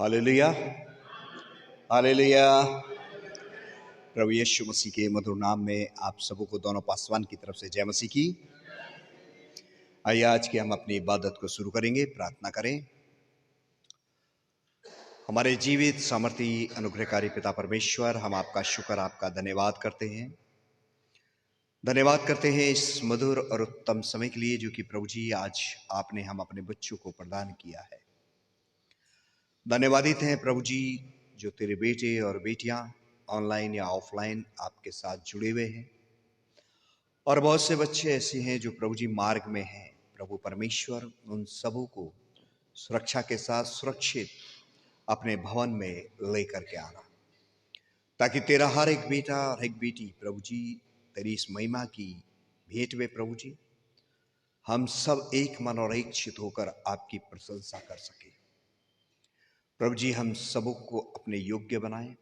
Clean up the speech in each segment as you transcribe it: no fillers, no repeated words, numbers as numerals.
Hallelujah, hallelujah. प्रभु यीशु मसीह के मधुर नाम में आप सबको दोनों पासवान की तरफ से जय मसीह की। आइए आज के हम अपनी इबादत को शुरू करेंगे। प्रार्थना करें। हमारे जीवित सामर्थी अनुग्रहकारी पिता परमेश्वर, हम आपका शुक्र, आपका धन्यवाद करते हैं। धन्यवाद करते हैं इस मधुर और उत्तम समय के लिए जो कि प्रभु जी आज आपने हम अपने बच्चों को प्रदान किया है। धन्यवादित हैं प्रभु जी जो तेरे बेटे और बेटियां ऑनलाइन या ऑफलाइन आपके साथ जुड़े हुए हैं, और बहुत से बच्चे ऐसे हैं जो प्रभु जी मार्ग में हैं। प्रभु परमेश्वर उन सबों को सुरक्षा के साथ सुरक्षित अपने भवन में लेकर के आना, ताकि तेरा हर एक बेटा और एक बेटी प्रभु जी तेरी इस महिमा की भेंट में प्रभु जी हम सब एक मन और एक चित होकर आपकी प्रशंसा कर सके। प्रभु जी हम सबों को अपने योग्य बनाएं,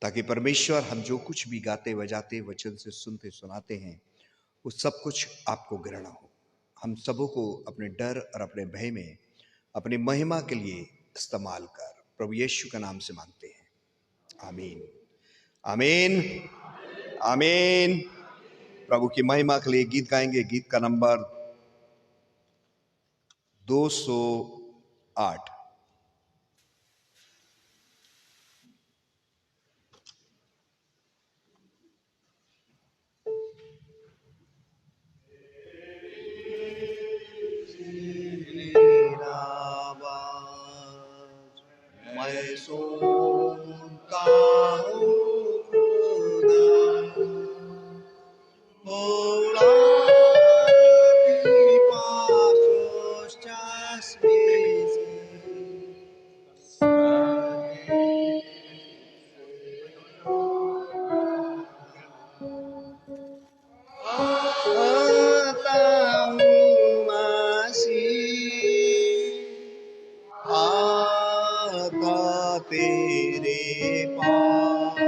ताकि परमेश्वर हम जो कुछ भी गाते बजाते वचन से सुनते सुनाते हैं वो सब कुछ आपको ग्रहण हो। हम सबों को अपने डर और अपने भय में अपनी महिमा के लिए इस्तेमाल कर, प्रभु यीशु का नाम से मांगते हैं, आमीन, आमीन, आमीन। प्रभु की महिमा के लिए गीत गाएंगे। गीत का नंबर 208। मैं सुनता हूँ खुदा की पास उस चश्मे से आता हूँ मसीह, आता तेरे पास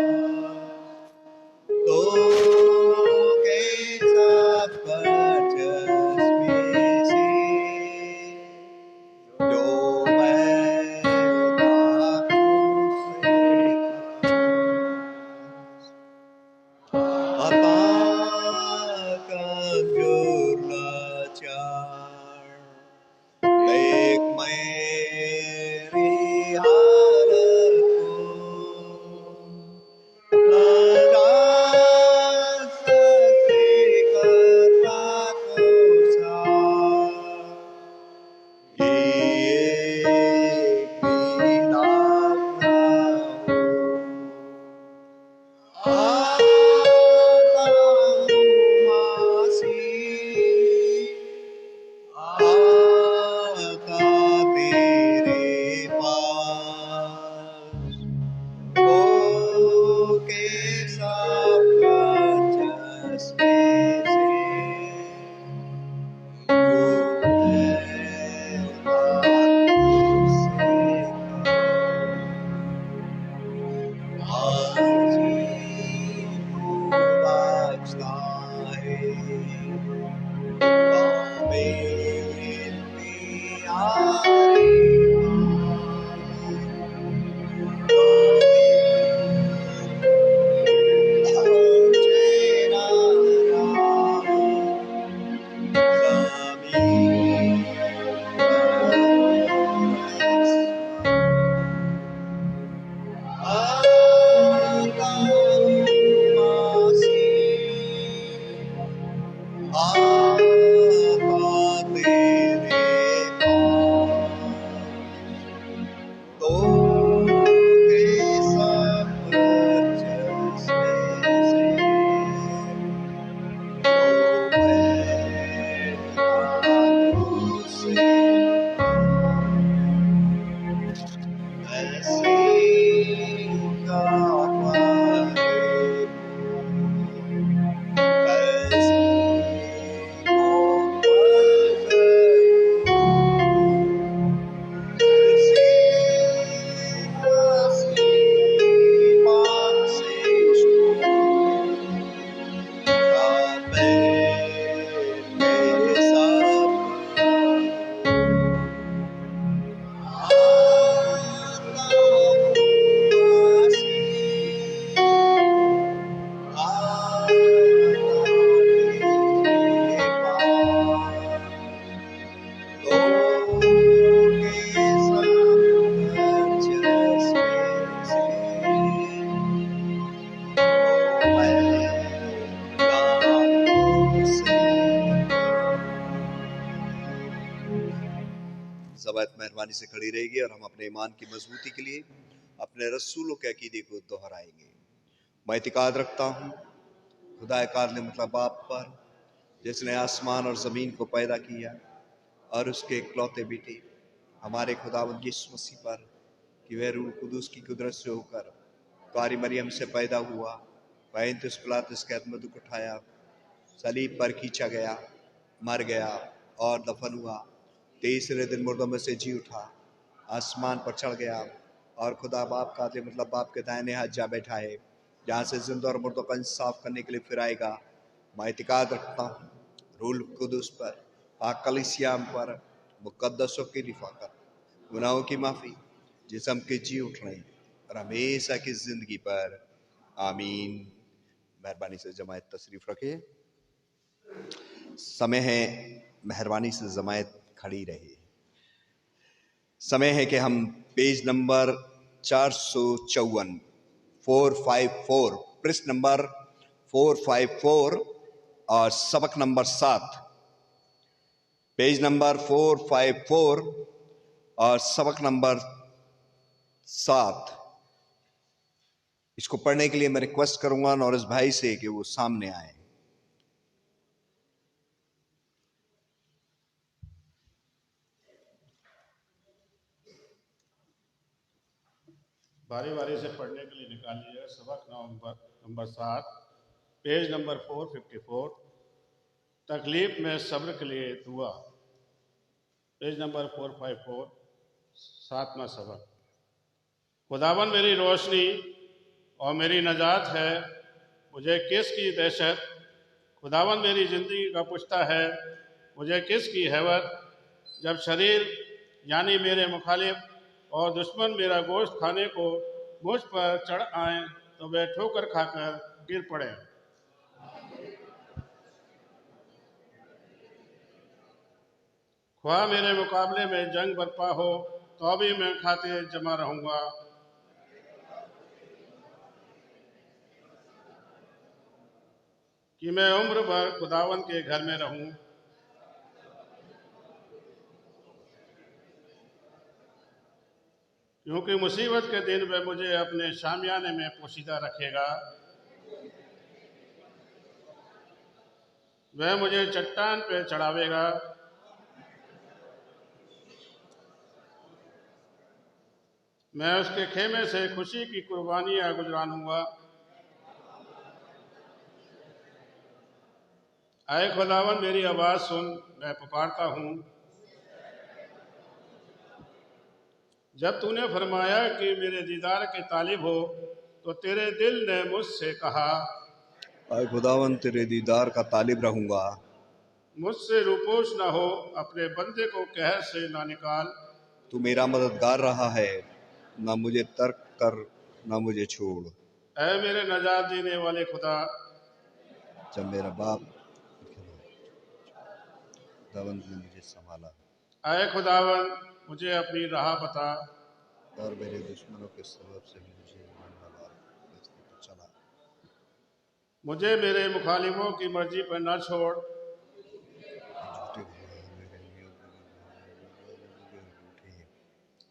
तो के सब चश्मे से जो बहता उससे आता कमजोर लाचार देख मेरी हालत को, से खड़ी रहेगी और हम अपने ईमान की मजबूती के लिए अपने रसूलों के अकीदे को दोहराएंगे। मैं इतिकाद रखता हूँ खुदा कादले मतलब बाप पर, जिसने आसमान और ज़मीन को पैदा किया, और उसके इकलौते बेटे हमारे खुदावंद यीशु मसीह पर, कि वह रूह कुदूस की कुदरत से होकर कुआरी मरियम से पैदा हुआ, पैंतीस पिलातुस के हाथ में दुख उठाया, सलीब पर खींचा गया, मर गया और दफन हुआ, तीसरे दिन मुर्दों में से जी उठा, आसमान पर चढ़ गया और खुदा बाप का मतलब बाप के दाहिने हाथ जा बैठा है, जहाँ से जिंदा और मुर्दों का इंसाफ करने के लिए फिर आएगा। मैं इतिकाद रखता हूँ रूल कुदूस पर, पाक कलीसिया पर, मुकद्दसों की रिफाकत, गुनाहों की माफ़ी, जिस्म के जी उठने और हमेशा की जिंदगी पर। आमीन। मेहरबानी से जमायत तशरीफ रखे। समय है मेहरबानी से जमायत खड़ी रहे। समय है कि हम पेज नंबर 454 454 पृष्ठ नंबर 454 और सबक नंबर 7, पेज नंबर 454 और सबक नंबर 7, इसको पढ़ने के लिए मैं रिक्वेस्ट करूंगा नौरिस भाई से कि वो सामने आए। बारी बारी से पढ़ने के लिए निकाल लीजिएगा। सबक नंबर 7, पेज नंबर 454, तकलीफ में सब्र के लिए दुआ, पेज नंबर 454, 7वां सबक। खुदावन मेरी रोशनी और मेरी नजात है, मुझे किसकी दहशत। खुदावन मेरी ज़िंदगी का पुश्ता है, मुझे किसकी हैवत। जब शरीर यानी मेरे मुखालिफ और दुश्मन मेरा गोश्त खाने को मुझ पर चढ़ आए, तो वे ठोकर खाकर गिर पड़े। ख्वाह मेरे मुकाबले में जंग बरपा हो, तो भी मैं खातिर जमा रहूंगा। कि मैं उम्र भर खुदावन के घर में रहूं। क्योंकि मुसीबत के दिन वह मुझे अपने शामियाने में पोशीदा रखेगा। वह मुझे चट्टान पे चढ़ावेगा। मैं उसके खेमे से खुशी की कुर्बानियां गुजरानूंगा। आए खुदावन मेरी आवाज सुन, मैं पुकारता हूँ। जब तूने फरमाया कि मेरे दीदार के तालिब हो, तो तेरे दिल ने मुझसे कहा, आए खुदावन तेरे दीदार का तालिब रहूंगा। मुझसे रूपोश ना हो, अपने बंदे को कहर से ना निकाल। तू मेरा मददगार रहा है, ना मुझे तर्क कर ना मुझे छोड़। ऐ मेरे नजात देने वाले खुदा, जब मेरा बाप खुदावन ने मुझे संभाला, ऐ खुदावन मुझे अपनी राह बता। और मेरे दुश्मनों के सबब से मुझे रास्ते पर चला। मुझे मेरे मुखालिफों की मर्जी पर न छोड़।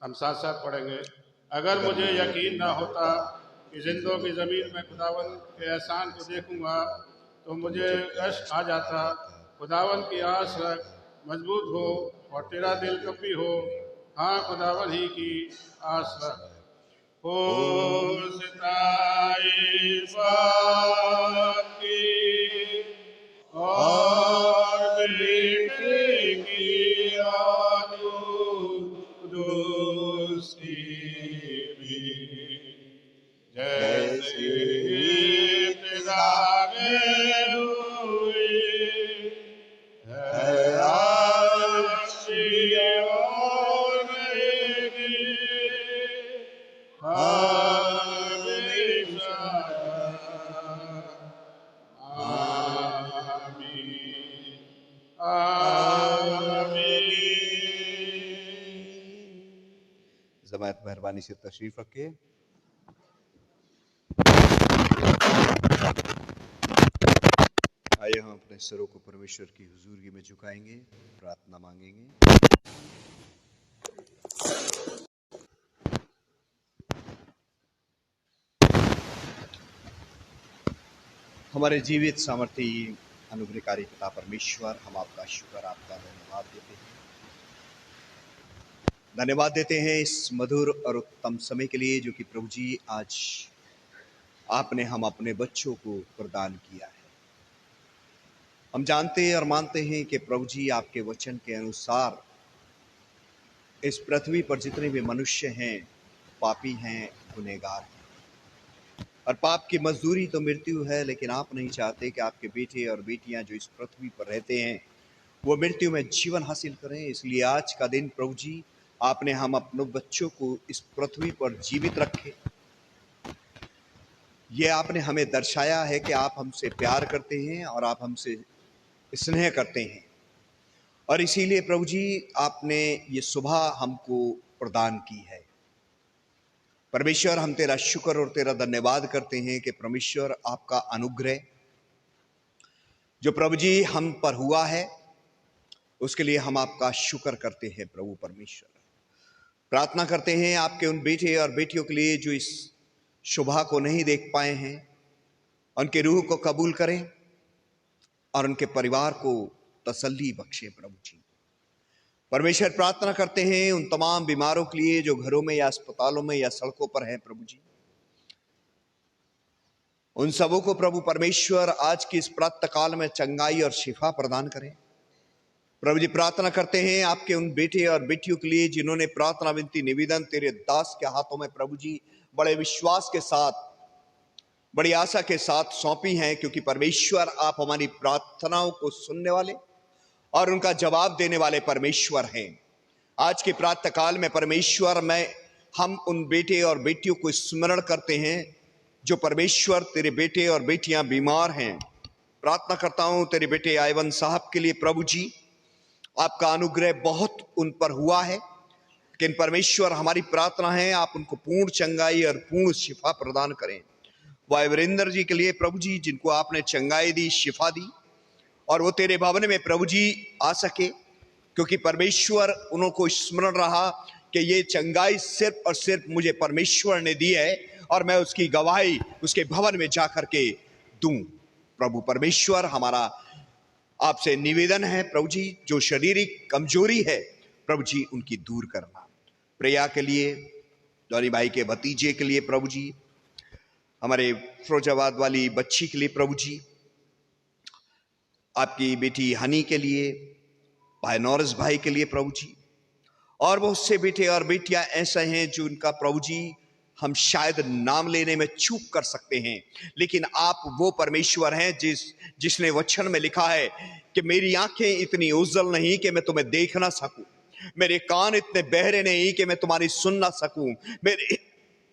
हम साथ साथ पढ़ेंगे। अगर मुझे यकीन ना होता कि जिंदों की ज़मीन में खुदावन के एहसान को देखूंगा, तो मुझे अश्क आ जाता। खुदावन की आस रख, मजबूत हो और तेरा दिल कभी हो। हाँ, खुदावन ही की आस रख। हो और बेटे की दुरुस्ती भी, जैसे इब्तिदा में हुई है, आज ये और रहेगी हमेशा। आमीन आमीन। जमायत मेहरबानी से तशरीफ रखिए। आइए हम अपने सरों को परमेश्वर की हुजूरी में झुकाएंगे, प्रार्थना मांगेंगे। हमारे जीवित सामर्थी अनुग्रहकारी पिता परमेश्वर, हम आपका शुक्र, आपका धन्यवाद देते हैं इस मधुर और उत्तम समय के लिए जो कि प्रभु जी आज आपने हम अपने बच्चों को प्रदान किया है। हम जानते और मानते हैं कि प्रभु जी आपके वचन के अनुसार इस पृथ्वी पर जितने भी मनुष्य हैं पापी हैं, गुनहगार हैं, और पाप की मजदूरी तो मृत्यु है, लेकिन आप नहीं चाहते कि आपके बेटे और बेटियां जो इस पृथ्वी पर रहते हैं वो मृत्यु में जीवन हासिल करें। इसलिए आज का दिन प्रभु जी आपने हम अपने बच्चों को इस पृथ्वी पर जीवित रखे। ये आपने हमें दर्शाया है कि आप हमसे प्यार करते हैं और आप हमसे स्नेह करते हैं, और इसीलिए प्रभु जी आपने ये सुबह हमको प्रदान की है। परमेश्वर, हम तेरा शुक्र और तेरा धन्यवाद करते हैं कि परमेश्वर आपका अनुग्रह जो प्रभु जी हम पर हुआ है उसके लिए हम आपका शुक्र करते हैं। प्रभु परमेश्वर, प्रार्थना करते हैं आपके उन बेटे और बेटियों के लिए जो इस शोभा को नहीं देख पाए हैं, उनके रूह को कबूल करें और उनके परिवार को तसल्ली बख्शे। प्रभु जी परमेश्वर, प्रार्थना करते हैं उन तमाम बीमारों के लिए जो घरों में या अस्पतालों में या सड़कों पर हैं। प्रभु जी उन सबों को प्रभु परमेश्वर आज की इस प्रातः काल में चंगाई और शिफा प्रदान करें। प्रभु जी प्रार्थना करते हैं आपके उन बेटे और बेटियों के लिए जिन्होंने प्रार्थना विनती निवेदन तेरे दास के हाथों में प्रभु जी बड़े विश्वास के साथ, बड़ी आशा के साथ सौंपी हैं, क्योंकि परमेश्वर आप हमारी प्रार्थनाओं को सुनने वाले और उनका जवाब देने वाले परमेश्वर हैं। आज के प्रातः काल में परमेश्वर हम उन बेटे और बेटियों को स्मरण करते हैं जो परमेश्वर तेरे बेटे और बेटियां बीमार हैं। प्रार्थना करता हूं तेरे बेटे आयवन साहब के लिए। प्रभु जी आपका अनुग्रह बहुत उन पर हुआ है, लेकिन परमेश्वर हमारी प्रार्थना है आप उनको पूर्ण चंगाई और पूर्ण शिफा प्रदान करें। वाय वीरेंद्र जी के लिए प्रभु जी जिनको आपने चंगाई दी, शिफा दी, और वो तेरे भवन में प्रभु जी आ सके, क्योंकि परमेश्वर उनको स्मरण रहा कि ये चंगाई सिर्फ और सिर्फ मुझे परमेश्वर ने दी है और मैं उसकी गवाही उसके भवन में जाकर के दूं। प्रभु परमेश्वर, हमारा आपसे निवेदन है प्रभु जी जो शारीरिक कमजोरी है प्रभु जी उनकी दूर करना। प्रिया के लिए, जॉनी भाई के भतीजे के लिए प्रभु जी, हमारे फिरोजाबाद वाली बच्ची के लिए प्रभु जी, आपकी बेटी हनी के लिए, भाई नौरस भाई के लिए प्रभु जी, और बहुत से बेटे और बेटियां ऐसे हैं जो उनका प्रभु जी हम शायद नाम लेने में चूक कर सकते हैं, लेकिन आप वो परमेश्वर हैं जिसने वचन में लिखा है कि मेरी आंखें इतनी उज्जवल नहीं कि मैं तुम्हें देख ना सकूं, मेरे कान इतने बहरे नहीं कि मैं तुम्हारी सुन ना सकूं,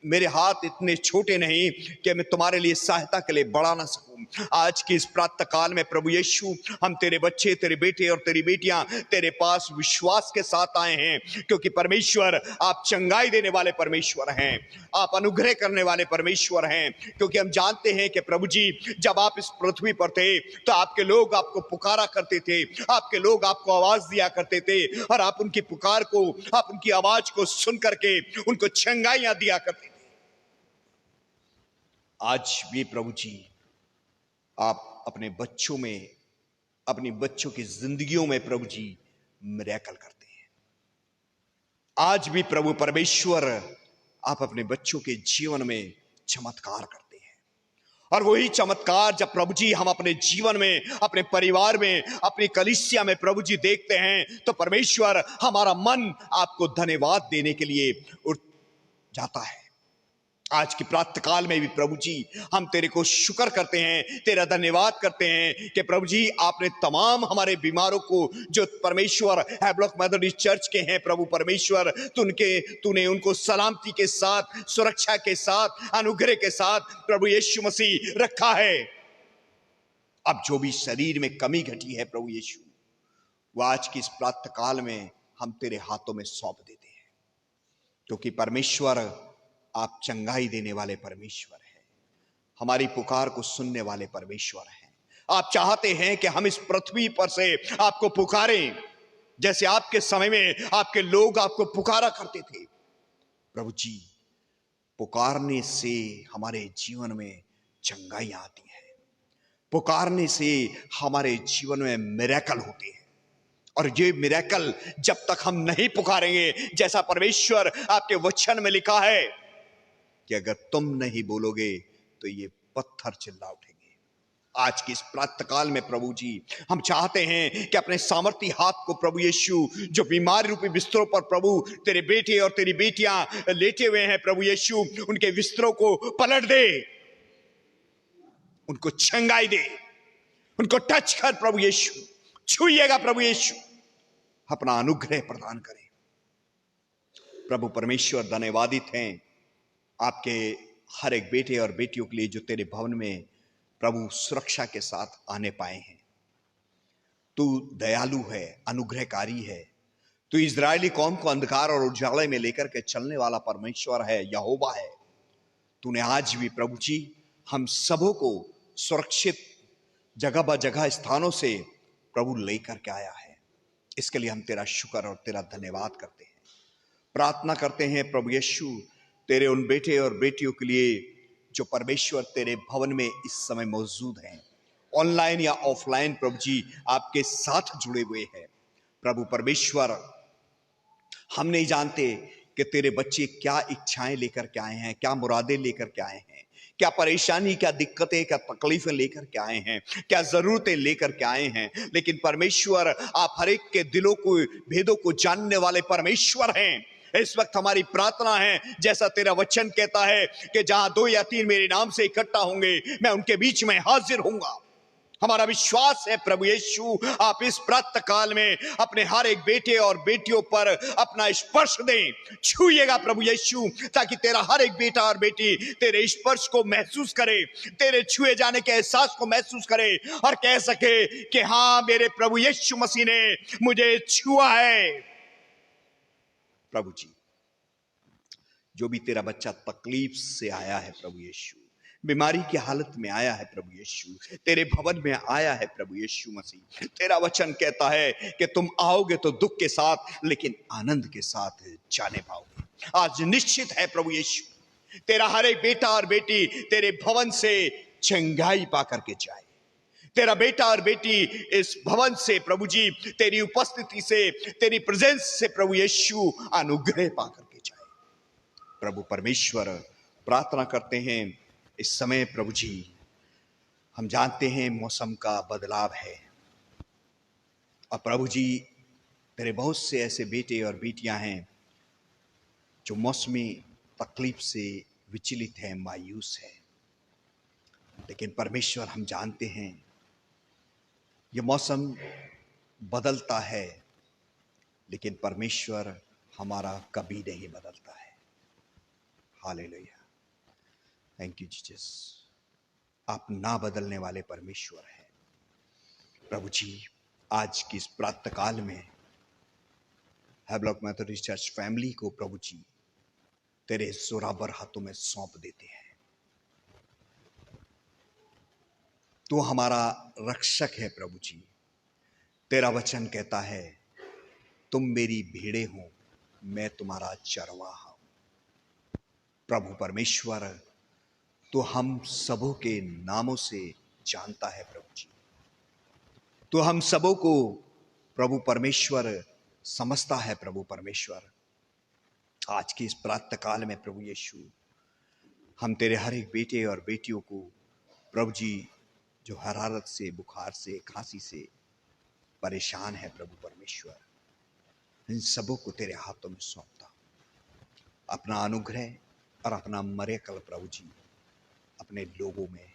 मेरे हाथ इतने छोटे नहीं कि मैं तुम्हारे लिए सहायता के लिए बढ़ा ना सकूं। आज की इस प्रातः काल में प्रभु यीशु, हम तेरे बच्चे, तेरे बेटे और तेरी बेटियां तेरे पास विश्वास के साथ आए हैं, क्योंकि परमेश्वर आप चंगाई देने वाले परमेश्वर हैं, आप अनुग्रह करने वाले परमेश्वर हैं। क्योंकि हम जानते हैं कि प्रभु जी जब आप इस पृथ्वी पर थे तो आपके लोग आपको पुकारा करते थे, आपके लोग आपको आवाज दिया करते थे, और आप उनकी पुकार को, आप उनकी आवाज को सुन करके उनको चंगाइयां दिया करते थे। आज भी प्रभु जी आप अपने बच्चों में, अपनी बच्चों की जिंदगियों में प्रभु जी मिरेकल करते हैं। आज भी प्रभु परमेश्वर आप अपने बच्चों के जीवन में चमत्कार करते हैं, और वही चमत्कार जब प्रभु जी हम अपने जीवन में, अपने परिवार में, अपनी कलीसिया में प्रभु जी देखते हैं तो परमेश्वर हमारा मन आपको धन्यवाद देने के लिए उठ जाता है। आज की प्रातः काल में भी प्रभु जी हम तेरे को शुक्र करते हैं, तेरा धन्यवाद करते हैं कि प्रभु जी आपने तमाम हमारे बीमारों को जो परमेश्वर हैब्लॉक मेथोडिस्ट चर्च के हैं, प्रभु परमेश्वर तूने उनको सलामती के साथ, सुरक्षा के साथ, अनुग्रह के साथ प्रभु यीशु मसीह रखा है। अब जो भी शरीर में कमी घटी है प्रभु यीशु, वो आज की इस प्रातः काल में हम तेरे हाथों में सौंप देते हैं, क्योंकि परमेश्वर आप चंगाई देने वाले परमेश्वर हैं, हमारी पुकार को सुनने वाले परमेश्वर हैं। आप चाहते हैं कि हम इस पृथ्वी पर से आपको पुकारें, जैसे आपके समय में आपके लोग आपको पुकारा करते थे। प्रभु जी पुकारने से हमारे जीवन में चंगाई आती है, पुकारने से हमारे जीवन में मिरेकल होते हैं। और ये मिरेकल जब तक हम नहीं पुकारेंगे, जैसा परमेश्वर आपके वचन में लिखा है कि अगर तुम नहीं बोलोगे तो ये पत्थर चिल्ला उठेंगे। आज की इस प्रातःकाल में प्रभु जी, हम चाहते हैं कि अपने सामर्थी हाथ को प्रभु यीशु, जो बीमार रूपी बिस्तरों पर प्रभु तेरे बेटे और तेरी बेटियां लेटे हुए हैं, प्रभु यीशु उनके बिस्तरों को पलट दे, उनको छंगाई दे, उनको टच कर प्रभु यीशु, छूइएगा प्रभु यीशु, अपना अनुग्रह प्रदान करें। प्रभु परमेश्वर धन्यवादित हैं आपके हर एक बेटे और बेटियों के लिए जो तेरे भवन में प्रभु सुरक्षा के साथ आने पाए हैं। तू दयालु है, अनुग्रहकारी है, तू इजरायली कौम को अंधकार और उजाले में लेकर के चलने वाला परमेश्वर है, यहोवा है। तूने आज भी प्रभु जी हम सबों को सुरक्षित जगह ब जगह स्थानों से प्रभु लेकर के आया है। इसके लिए हम तेरा शुक्र और तेरा धन्यवाद करते हैं। प्रार्थना करते हैं प्रभु यीशु तेरे उन बेटे और बेटियों के लिए जो परमेश्वर तेरे भवन में इस समय मौजूद हैं, ऑनलाइन या ऑफलाइन प्रभु जी आपके साथ जुड़े हुए हैं। प्रभु परमेश्वर, हम नहीं जानते कि तेरे बच्चे क्या इच्छाएं लेकर के आए हैं, क्या मुरादें लेकर के आए हैं, क्या परेशानी, क्या दिक्कतें, क्या तकलीफें लेकर के आए हैं, क्या जरूरतें लेकर के आए हैं। लेकिन परमेश्वर, आप हर एक के दिलों को, भेदों को जानने वाले परमेश्वर हैं। इस वक्त हमारी प्रार्थना है, जैसा तेरा वचन कहता है कि जहां 2 या 3 मेरे नाम से इकट्ठा होंगे, मैं उनके बीच में हाजिर होऊंगा। हमारा विश्वास है प्रभु यीशु, आप इस प्रातः काल में अपने हर एक बेटे और बेटियों पर अपना स्पर्श दें, छूइएगा प्रभु यीशु, ताकि तेरा हर एक बेटा और बेटी तेरे स्पर्श को महसूस करे, तेरे छुए जाने के एहसास को महसूस करे और कह सके कि हां, मेरे प्रभु यीशु मसीह ने मुझे छुआ है। प्रभु जी, जो भी तेरा बच्चा तकलीफ से आया है प्रभु यीशु, बीमारी की हालत में आया है प्रभु यीशु, तेरे भवन में आया है प्रभु यीशु मसीह, तेरा वचन कहता है कि तुम आओगे तो दुख के साथ लेकिन आनंद के साथ जाने पाओगे। आज निश्चित है प्रभु यीशु, तेरा हर एक बेटा और बेटी तेरे भवन से चंगाई पा करके जाए। तेरा बेटा और बेटी इस भवन से प्रभु जी, तेरी उपस्थिति से, तेरी प्रेजेंस से प्रभु यीशु अनुग्रह पा करके जाए। प्रभु परमेश्वर, प्रार्थना करते हैं इस समय प्रभु जी, हम जानते हैं मौसम का बदलाव है और प्रभु जी तेरे बहुत से ऐसे बेटे और बेटियां हैं जो मौसमी तकलीफ से विचलित हैं, मायूस हैं। लेकिन परमेश्वर, हम जानते हैं ये मौसम बदलता है, लेकिन परमेश्वर हमारा कभी नहीं बदलता है। Hallelujah, thank you Jesus. आप ना बदलने वाले परमेश्वर हैं। प्रभु जी, आज की इस प्रातः काल में हैवलॉक मेथोडिस्ट चर्च फैमिली को प्रभु जी तेरे जोरावर हाथों में सौंप देते हैं। तू हमारा रक्षक है प्रभु जी। तेरा वचन कहता है, तुम मेरी भेड़ें हो, मैं तुम्हारा चरवाहा हूं। प्रभु परमेश्वर, तो हम सबों के नामों से जानता है प्रभु जी, तो हम सबों को प्रभु परमेश्वर समझता है। प्रभु परमेश्वर, आज की इस प्रातः काल में प्रभु यीशु, हम तेरे हर एक बेटे और बेटियों को प्रभु जी, जो हरारत से, बुखार से, खांसी से परेशान है प्रभु परमेश्वर, इन सबों को तेरे हाथों में सौंपता हूं। अपना अनुग्रह और अपना मरेकल प्रभु जी अपने लोगों में,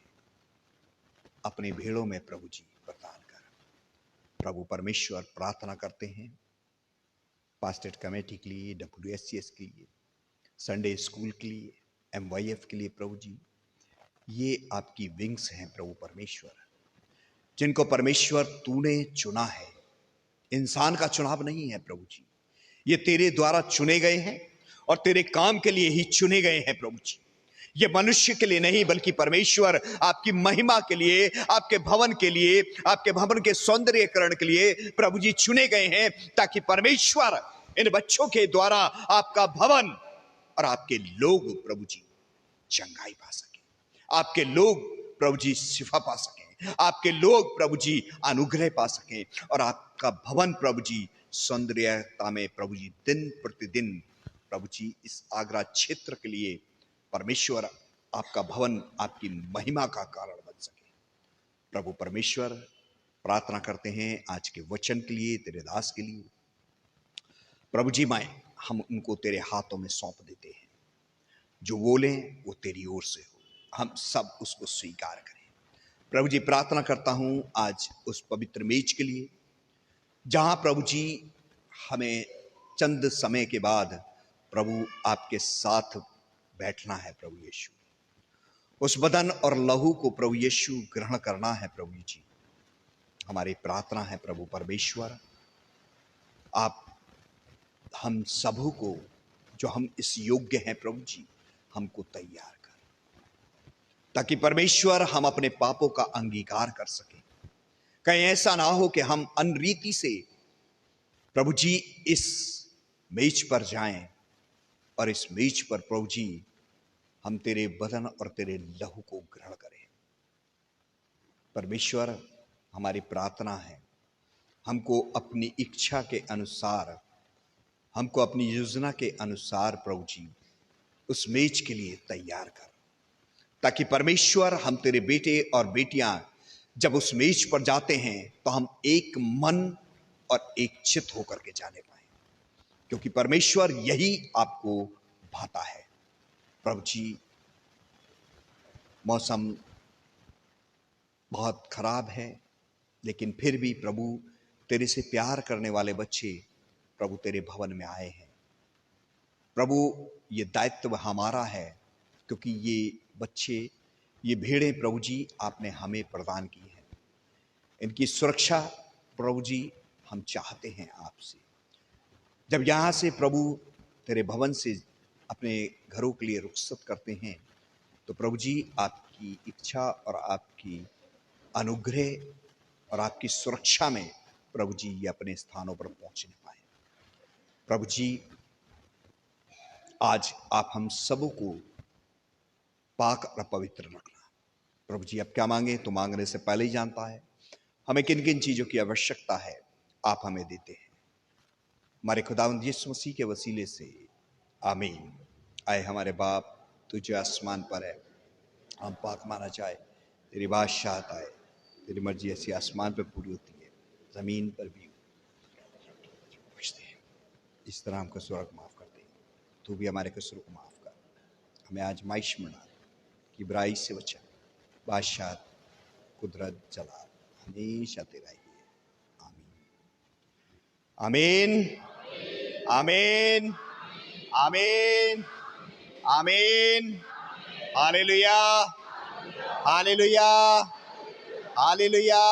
अपने भेड़ों में प्रभु जी प्रदान कर। प्रभु परमेश्वर, प्रार्थना करते हैं पास्टर कमेटी के लिए, WSCS के लिए, संडे स्कूल के लिए, MYF के लिए। प्रभु जी, ये आपकी विंग्स हैं प्रभु परमेश्वर, जिनको परमेश्वर तूने चुना है। इंसान का चुनाव नहीं है प्रभु जी, ये तेरे द्वारा चुने गए हैं और तेरे काम के लिए ही चुने गए हैं प्रभु जी। ये मनुष्य के लिए नहीं, बल्कि परमेश्वर आपकी महिमा के लिए, आपके भवन के लिए, आपके भवन के सौंदर्यकरण के लिए प्रभु जी चुने गए हैं, ताकि परमेश्वर इन बच्चों के द्वारा आपका भवन और आपके लोग प्रभु जी चंगाई पा सके, आपके लोग प्रभु जी शिफा पा सकें, सकें, आपके लोग प्रभु जी अनुग्रह पा सकें और आपका भवन प्रभु जी सौंदर्यता में प्रभु जी दिन प्रतिदिन प्रभु जी इस आगरा क्षेत्र के लिए परमेश्वर आपका भवन आपकी महिमा का कारण बन सके। प्रभु परमेश्वर प्रार्थना करते हैं आज के वचन के लिए, तेरे दास के लिए। प्रभु जी माए हम उनको तेरे हाथों में सौंप देते हैं, जो बोलें वो तेरी ओर से हो, हम सब उसको स्वीकार करें। प्रभु जी प्रार्थना करता हूं आज उस पवित्र मेज के लिए जहां प्रभु जी हमें चंद समय के बाद प्रभु आपके साथ बैठना है। प्रभु यीशु उस बदन और लहू को प्रभु यीशु ग्रहण करना है। प्रभु जी हमारी प्रार्थना है प्रभु परमेश्वर, आप हम सबों को जो हम इस योग्य हैं प्रभु जी हमको तैयार कर, ताकि परमेश्वर हम अपने पापों का अंगीकार कर सकें। कहीं ऐसा ना हो कि हम अनरीति से प्रभु जी इस मेज पर जाएं और इस मेज पर प्रभु जी हम तेरे बदन और तेरे लहू को ग्रहण करें। परमेश्वर हमारी प्रार्थना है, हमको अपनी इच्छा के अनुसार, हमको अपनी योजना के अनुसार प्रभु जी उस मेज के लिए तैयार कर, ताकि परमेश्वर हम तेरे बेटे और बेटियां जब उस मेज पर जाते हैं तो हम एक मन और एक चित्त होकर के जाने पाए, क्योंकि परमेश्वर यही आपको भाता है। प्रभु जी मौसम बहुत खराब है, लेकिन फिर भी प्रभु तेरे से प्यार करने वाले बच्चे प्रभु तेरे भवन में आए हैं। प्रभु ये दायित्व हमारा है, क्योंकि ये बच्चे, ये भेड़ें प्रभु जी आपने हमें प्रदान की हैं। इनकी सुरक्षा प्रभु जी हम चाहते हैं आपसे। जब यहाँ से प्रभु तेरे भवन से अपने घरों के लिए रुखसत करते हैं तो प्रभु जी आपकी इच्छा और आपकी अनुग्रह और आपकी सुरक्षा में प्रभु जी ये अपने स्थानों पर पहुंचने पाए। प्रभु जी आज आप हम सबों को पाक और पवित्र रखना। प्रभु जी अब क्या मांगे तो मांगने से पहले ही जानता है, हमें किन किन चीजों की आवश्यकता है आप हमें देते हैं। हमारे खुदावंद यीशु मसीह के वसीले से आमीन। आए हमारे बाप तू जो आसमान पर है, हम पाक माना चाहे, तेरी बादशाहत आए, तेरी मर्जी ऐसी आसमान पर पूरी होती है जमीन पर भी। इस तरह हमको कसूर माफ करते हैं, तू भी हमारे कसूर को माफ कर। हमें आजमाइश में डाल कि बुराई से बचा, बादशाह कुदरत जलाल हमेशा तेरा ही है। आमीन आमीन आमीन आमीन। Hallelujah hallelujah hallelujah